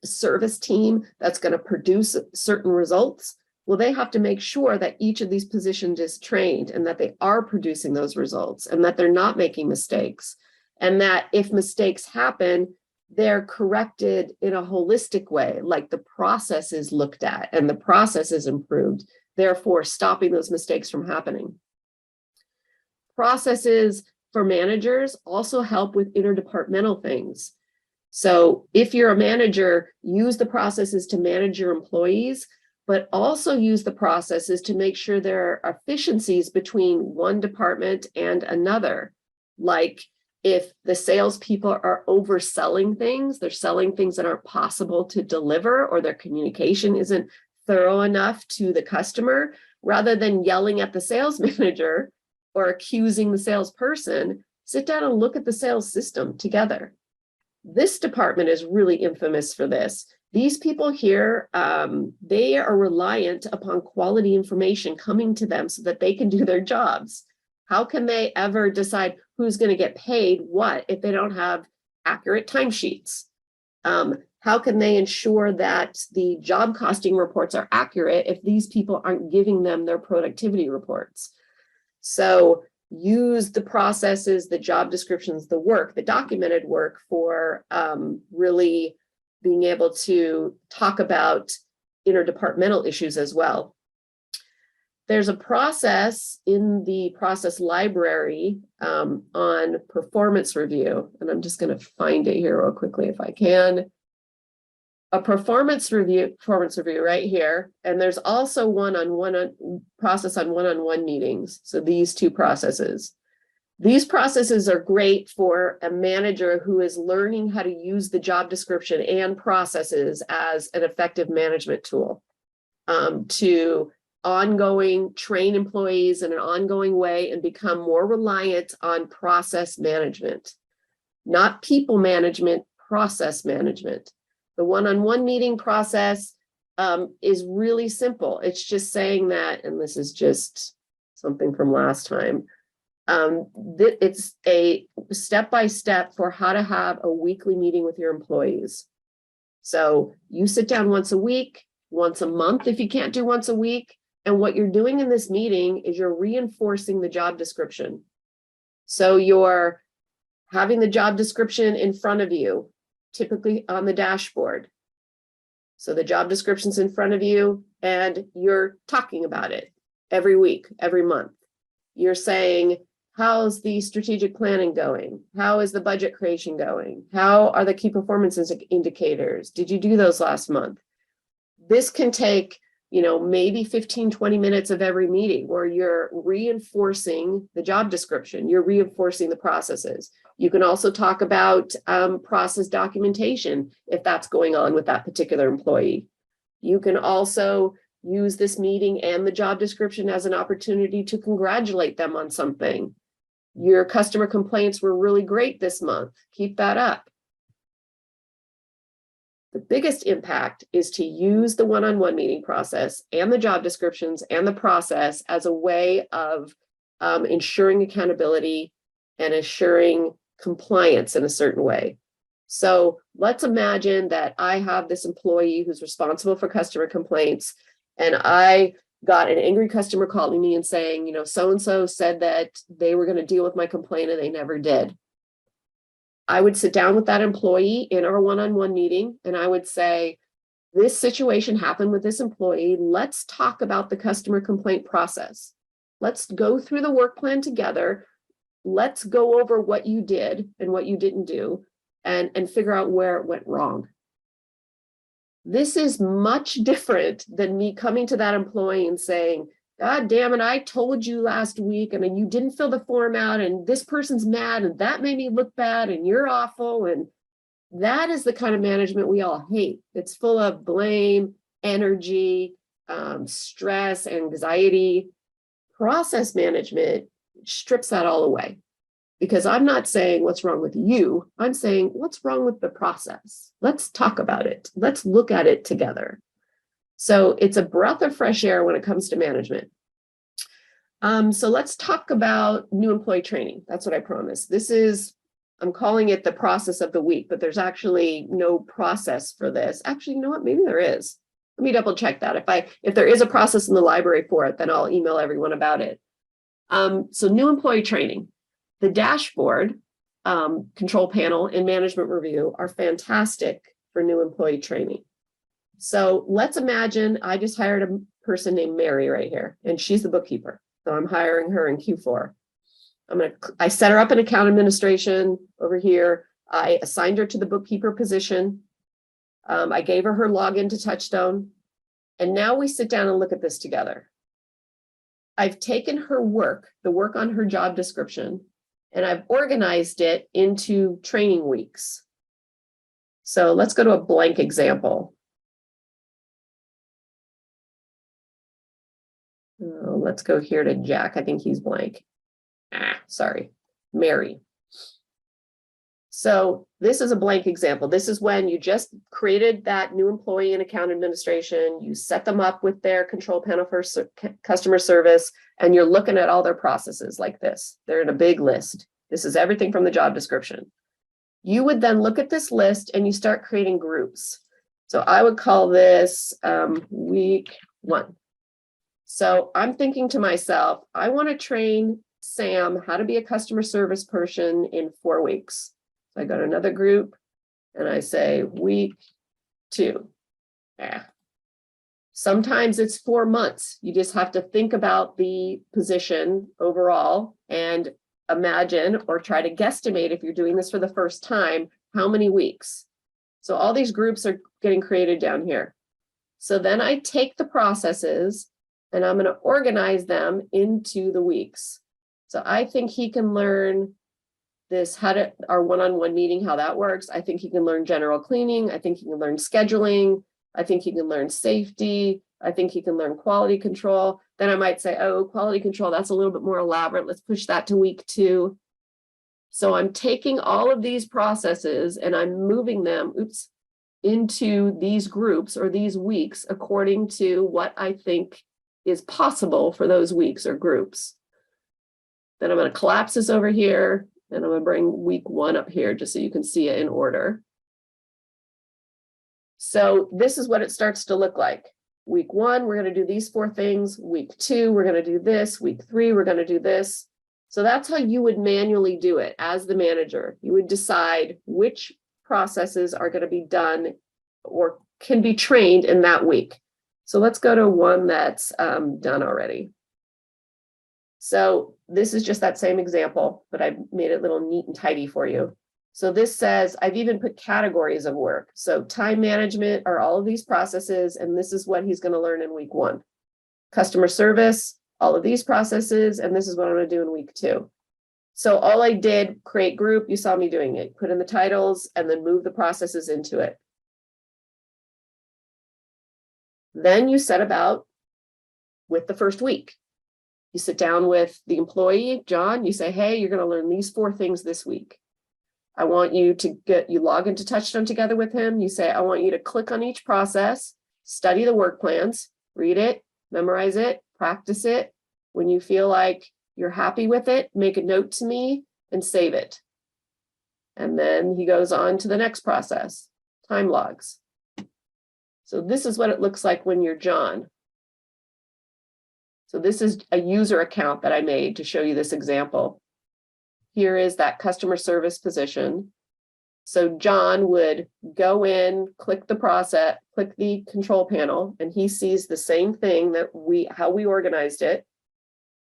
service team that's going to produce certain results, well, they have to make sure that each of these positions is trained and that they are producing those results and that they're not making mistakes. And that if mistakes happen, they're corrected in a holistic way, like the process is looked at and the process is improved, therefore stopping those mistakes from happening. Processes for managers also help with interdepartmental things. So if you're a manager, use the processes to manage your employees, but also use the processes to make sure there are efficiencies between one department and another. Like if the salespeople are overselling things, they're selling things that aren't possible to deliver, or their communication isn't thorough enough to the customer, rather than yelling at the sales manager or accusing the salesperson, sit down and look at the sales system together. This department is really infamous for this. These people here, they are reliant upon quality information coming to them so that they can do their jobs. How can they ever decide who's going to get paid what if they don't have accurate timesheets? How can they ensure that the job costing reports are accurate if these people aren't giving them their productivity reports? So use the processes, the job descriptions, the work, the documented work for really being able to talk about interdepartmental issues as well. There's a process in the process library on performance review, and I'm just going to find it here real quickly if I can. A performance review right here, and there's also process on one-on-one meetings. So these two processes. These processes are great for a manager who is learning how to use the job description and processes as an effective management tool to train employees in an ongoing way and become more reliant on process management, not people management, process management. The one-on-one meeting process is really simple. It's just saying that, and this is just something from last time. It's a step-by-step for how to have a weekly meeting with your employees. So you sit down once a week, once a month if you can't do once a week. And what you're doing in this meeting is you're reinforcing the job description. So you're having the job description in front of you, typically on the dashboard. So the job description's in front of you and you're talking about it every week, every month. You're saying, how's the strategic planning going? How is the budget creation going? How are the key performance indicators? Did you do those last month? This can take, maybe 15, 20 minutes of every meeting where you're reinforcing the job description. You're reinforcing the processes. You can also talk about process documentation if that's going on with that particular employee. You can also use this meeting and the job description as an opportunity to congratulate them on something. Your customer complaints were really great this month. Keep that up. The biggest impact is to use the one-on-one meeting process and the job descriptions and the process as a way of ensuring accountability and assuring compliance in a certain way. So let's imagine that I have this employee who's responsible for customer complaints, and I got an angry customer calling me and saying, so-and-so said that they were going to deal with my complaint and they never did. I would sit down with that employee in our one-on-one meeting and I would say, this situation happened with this employee. Let's talk about the customer complaint process. Let's go through the work plan together. Let's go over what you did and what you didn't do and figure out where it went wrong. This is much different than me coming to that employee and saying, God damn it, I told you last week and you didn't fill the form out and this person's mad and that made me look bad and you're awful. And that is the kind of management we all hate. It's full of blame, energy, stress, anxiety. Process management strips that all away. Because I'm not saying what's wrong with you, I'm saying what's wrong with the process. Let's talk about it. Let's look at it together. So it's a breath of fresh air when it comes to management. So let's talk about new employee training. That's what I promised. I'm calling it the process of the week, but there's actually no process for this. Actually, you know what? Maybe there is. Let me double check that. If there is a process in the library for it, then I'll email everyone about it. So new employee training. The dashboard, control panel, and management review are fantastic for new employee training. So let's imagine I just hired a person named Mary right here, and she's the bookkeeper. So I'm hiring her in Q4. I set her up in account administration over here. I assigned her to the bookkeeper position. I gave her login to TouchStone. And now we sit down and look at this together. I've taken her work, the work on her job description, and I've organized it into training weeks. So let's go to a blank example. Let's go here to Jack. I think he's blank. Mary. So this is a blank example. This is when you just created that new employee in account administration, you set them up with their control panel for customer service, and you're looking at all their processes like this. They're in a big list. This is everything from the job description. You would then look at this list and you start creating groups. So I would call this week 1. So I'm thinking to myself, I want to train Sam how to be a customer service person in 4 weeks. So I go to another group and I say week 2. Sometimes it's 4 months. You just have to think about the position overall and imagine or try to guesstimate, if you're doing this for the first time, how many weeks. So all these groups are getting created down here. So then I take the processes and I'm going to organize them into the weeks. So I think he can learn this, our one-on-one meeting, how that works. I think he can learn general cleaning. I think he can learn scheduling. I think he can learn safety. I think he can learn quality control. Then I might say, oh, quality control, that's a little bit more elaborate. Let's push that to week 2. So I'm taking all of these processes and I'm moving them, into these groups or these weeks according to what I think is possible for those weeks or groups. Then I'm going to collapse this over here. And I'm going to bring week 1 up here just so you can see it in order. So this is what it starts to look like. Week 1, we're going to do these 4 things. Week 2, we're going to do this. Week 3, we're going to do this. So that's how you would manually do it as the manager. You would decide which processes are going to be done or can be trained in that week. So let's go to one that's done already. So this is just that same example, but I made it a little neat and tidy for you. So this says, I've even put categories of work. So time management are all of these processes, and this is what he's going to learn in week 1. Customer service, all of these processes, and this is what I'm going to do in week 2. So all I did, create group, you saw me doing it, put in the titles, and then move the processes into it. Then you set about with the first week. You sit down with the employee, John, you say, hey, you're going to learn these 4 things this week. I want you to you log into TouchStone together with him. You say, I want you to click on each process, study the work plans, read it, memorize it, practice it. When you feel like you're happy with it, make a note to me and save it. And then he goes on to the next process, time logs. So this is what it looks like when you're John. So this is a user account that I made to show you this example. Here is that customer service position. So John would go in, click the process, click the control panel, and he sees the same thing that how we organized it.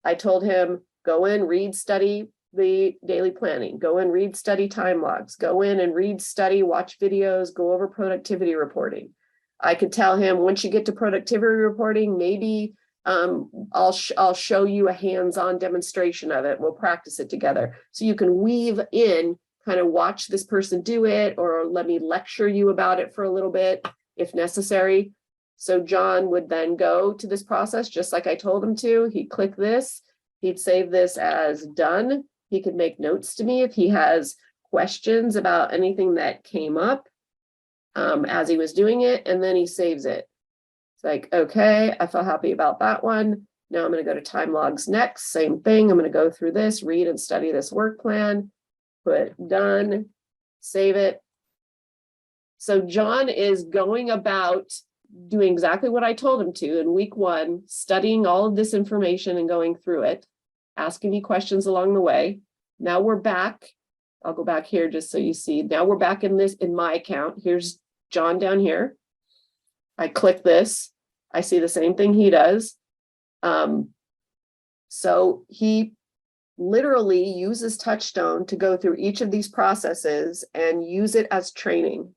I told him, go in, read, study the daily planning, go in, read, study time logs, go in and read, study, watch videos, go over productivity reporting. I could tell him, once you get to productivity reporting, maybe I'll show you a hands-on demonstration of it. We'll practice it together. So you can weave in, kind of watch this person do it, or let me lecture you about it for a little bit if necessary. So John would then go to this process, just like I told him to. He'd click this, he'd save this as done. He could make notes to me if he has questions about anything that came up as he was doing it, and then he saves it. It's like, okay, I feel happy about that one. Now I'm going to go to time logs next. Same thing. I'm going to go through this, read and study this work plan, put done, save it. So John is going about doing exactly what I told him to in week 1, studying all of this information and going through it, asking me questions along the way. Now we're back. I'll go back here just so you see. Now we're back in my account. Here's John down here. I click this. I see the same thing he does. So he literally uses TouchStone to go through each of these processes and use it as training.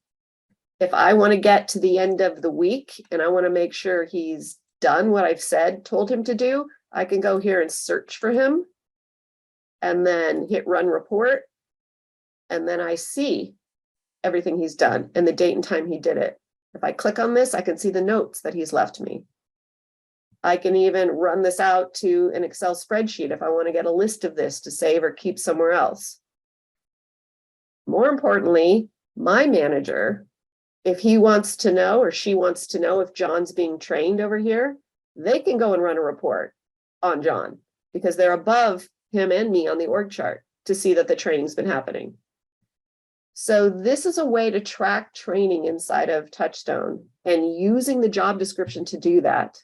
If I want to get to the end of the week and I want to make sure he's done what I've told him to do, I can go here and search for him and then hit run report. And then I see everything he's done and the date and time he did it. If I click on this, I can see the notes that he's left me. I can even run this out to an Excel spreadsheet if I want to get a list of this to save or keep somewhere else. More importantly, my manager, if he wants to know or she wants to know if John's being trained over here, they can go and run a report on John because they're above him and me on the org chart to see that the training's been happening. So this is a way to track training inside of TouchStone and using the job description to do that.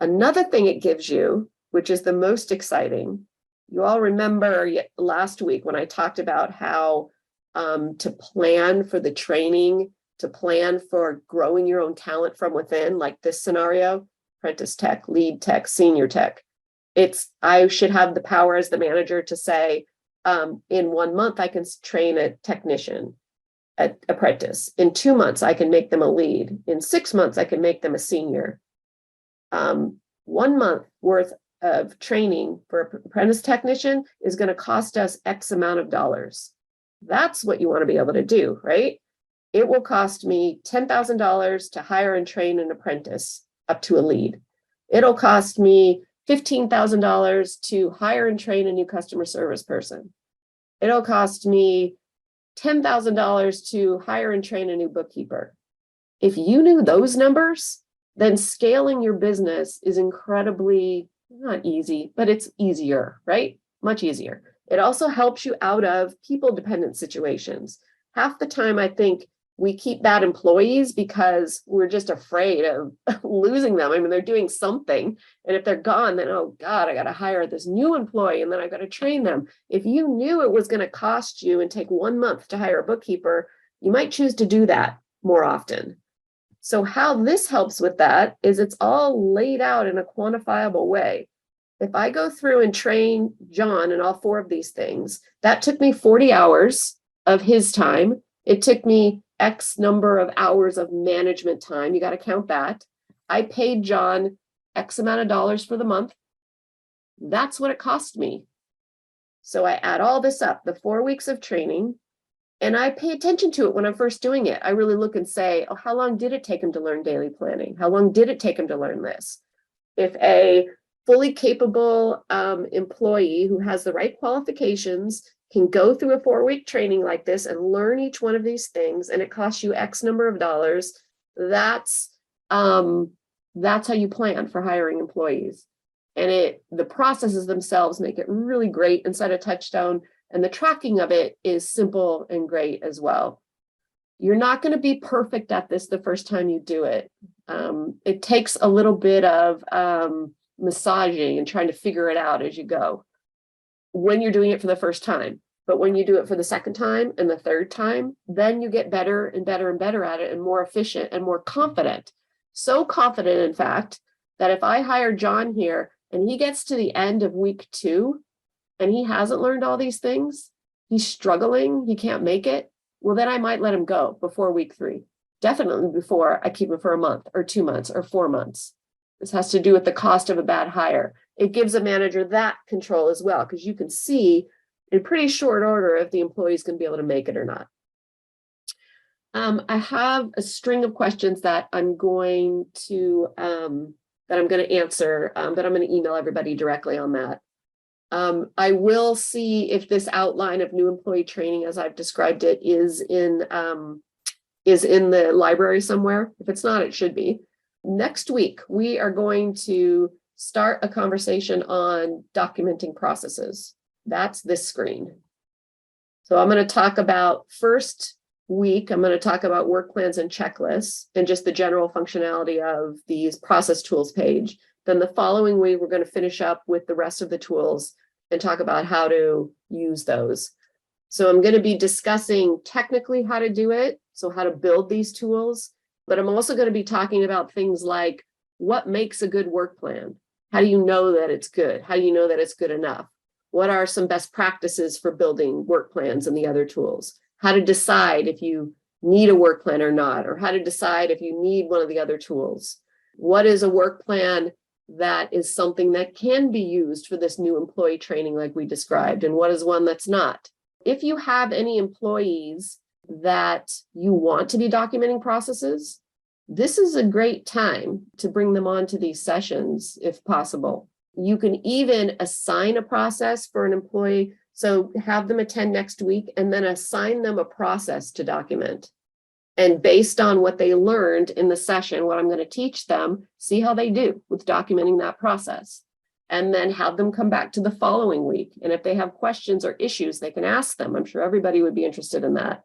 Another thing it gives you, which is the most exciting, you all remember last week when I talked about how to plan for the training, to plan for growing your own talent from within, like this scenario, apprentice tech, lead tech, senior tech. I should have the power as the manager to say, in 1 month, I can train a technician, an apprentice. In 2 months, I can make them a lead. In 6 months, I can make them a senior. 1 month worth of training for an apprentice technician is going to cost us X amount of dollars. That's what you want to be able to do, right? It will cost me $10,000 to hire and train an apprentice up to a lead. It'll cost me $15,000 to hire and train a new customer service person. It'll cost me $10,000 to hire and train a new bookkeeper. If you knew those numbers, then scaling your business is incredibly, not easy, but it's easier, right? Much easier. It also helps you out of people-dependent situations. Half the time, I think we keep bad employees because we're just afraid of losing them. I mean, they're doing something, and if they're gone, then, oh God, I got to hire this new employee, and then I got to train them. If you knew it was going to cost you and take 1 month to hire a bookkeeper, you might choose to do that more often. So how this helps with that is it's all laid out in a quantifiable way. If I go through and train John in all 4 of these things, that took me 40 hours of his time. It took me X number of hours of management time. You got to count that. I paid John X amount of dollars for the month. That's what it cost me. So I add all this up, the 4 weeks of training, and I pay attention to it when I'm first doing it. I really look and say, oh, how long did it take him to learn daily planning? How long did it take him to learn this? If a fully capable employee who has the right qualifications can go through a 4-week training like this and learn each one of these things, and it costs you X number of dollars, that's how you plan for hiring employees. And the processes themselves make it really great inside of TouchStone, and the tracking of it is simple and great as well. You're not going to be perfect at this the first time you do it. It takes a little bit of massaging and trying to figure it out as you go when you're doing it for the first time. But when you do it for the second time and the third time, then you get better and better and better at it and more efficient and more confident. So confident, in fact, that if I hire John here, and he gets to the end of week 2 and he hasn't learned all these things, he's struggling, he can't make it, well, then I might let him go before week 3. Definitely before I keep him for a month or 2 months or 4 months. This has to do with the cost of a bad hire. It gives a manager that control as well, because you can see in pretty short order if the employee is going to be able to make it or not. I have a string of questions that I'm going to answer, but I'm going to email everybody directly on that. I will see if this outline of new employee training, as I've described it, is in the library somewhere. If it's not, it should be. Next week, we are going to start a conversation on documenting processes. That's this screen. So I'm going to talk about first week, I'm going to talk about work plans and checklists and just the general functionality of these process tools page. Then the following week, we're going to finish up with the rest of the tools and talk about how to use those. So I'm going to be discussing technically how to do it, so how to build these tools, but I'm also going to be talking about things like what makes a good work plan? How do you know that it's good? How do you know that it's good enough? What are some best practices for building work plans and the other tools? How to decide if you need a work plan or not, or how to decide if you need one of the other tools. What is a work plan that is something that can be used for this new employee training like we described, and what is one that's not? If you have any employees that you want to be documenting processes, this is a great time to bring them onto these sessions if possible. You can even assign a process for an employee. So have them attend next week and then assign them a process to document. And based on what they learned in the session, what I'm going to teach them, see how they do with documenting that process. And then have them come back to the following week. And if they have questions or issues, they can ask them. I'm sure everybody would be interested in that.